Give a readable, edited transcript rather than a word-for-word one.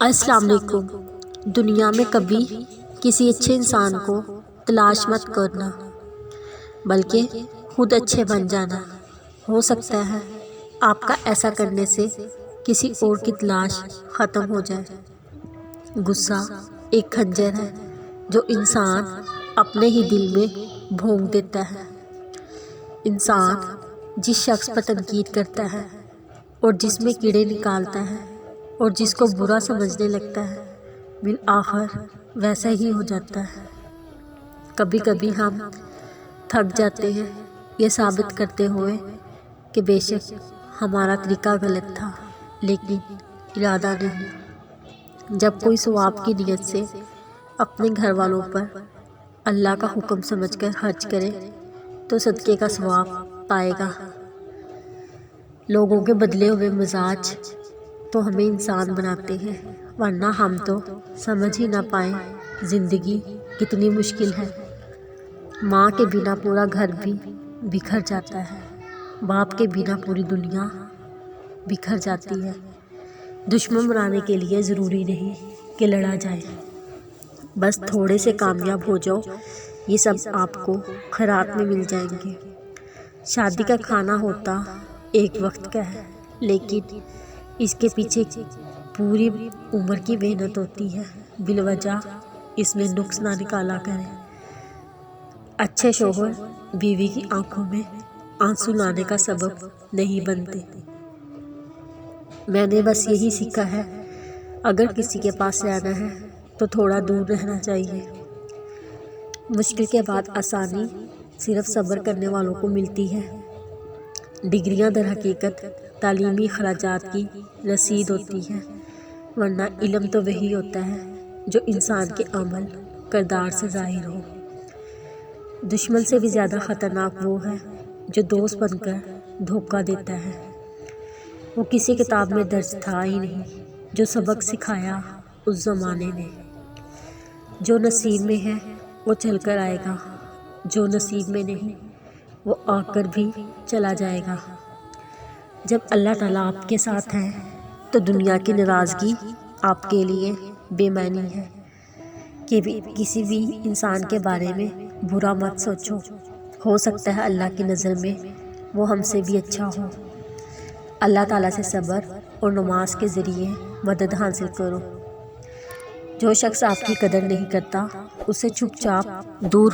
السلام علیکم۔ دنیا میں کبھی کسی اچھے انسان کو تلاش مت کرنا بلکہ خود اچھے بن جانا۔ ہو سکتا ہے آپ کا ایسا کرنے سے کسی اور کی تلاش ختم ہو جائے۔ غصہ ایک خنجر ہے جو انسان اپنے ہی دل میں بھونک دیتا ہے۔ انسان جس شخص پر تنقید کرتا ہے اور جس میں کیڑے نکالتا ہے اور جس کو برا سمجھنے لگتا ہے بالآخر ویسا ہی ہو جاتا ہے۔ کبھی کبھی ہم تھک جاتے ہیں یہ ثابت کرتے ہوئے کہ بے شک ہمارا طریقہ غلط تھا لیکن ارادہ نہیں۔ جب کوئی ثواب کی نیت سے اپنے گھر والوں پر اللہ کا حکم سمجھ کر خرچ کرے تو صدقے کا ثواب پائے گا۔ لوگوں کے بدلے ہوئے مزاج تو ہمیں انسان بناتے ہیں ورنہ ہم تو سمجھ ہی نہ پائیں زندگی کتنی مشکل ہے۔ ماں کے بنا پورا گھر بھی بکھر جاتا ہے، باپ کے بنا پوری دنیا بکھر جاتی ہے۔ دشمن بنانے کے لیے ضروری نہیں کہ لڑا جائے، بس تھوڑے سے کامیاب ہو جاؤ یہ سب آپ کو خیرات میں مل جائیں گے۔ شادی کا کھانا ہوتا ایک وقت کا ہے لیکن اس کے پیچھے پوری عمر کی محنت ہوتی ہے، بالوجہ اس میں نقص نہ نکالا کریں۔ اچھے شوہر بیوی کی آنکھوں میں آنسو لانے کا سبب نہیں بنتے۔ میں نے بس یہی سیکھا ہے اگر کسی کے پاس رہنا ہے تو تھوڑا دور رہنا چاہیے۔ مشکل کے بعد آسانی صرف صبر کرنے والوں کو ملتی ہے۔ ڈگریاں در حقیقت تعلیمی اخراجات کی رسید ہوتی ہے ورنہ علم تو وہی ہوتا ہے جو انسان کے عمل کردار سے ظاہر ہو۔ دشمن سے بھی زیادہ خطرناک وہ ہے جو دوست بن کر دھوکہ دیتا ہے۔ وہ کسی کتاب میں درج تھا ہی نہیں جو سبق سکھایا اس زمانے نے۔ جو نصیب میں ہے وہ چل کر آئے گا، جو نصیب میں نہیں وہ آ کر بھی چلا جائے گا۔ جب اللہ تعالیٰ آپ کے ساتھ ہے تو دنیا کی ناراضگی آپ کے لیے بے معنی ہے۔ کہ کسی بھی انسان کے بارے میں برا مت سوچو، ہو سکتا ہے اللہ کی نظر میں وہ ہم سے بھی اچھا ہو۔ اللہ تعالیٰ سے صبر اور نماز کے ذریعے مدد حاصل کرو۔ جو شخص آپ کی قدر نہیں کرتا اسے چپ چاپ دور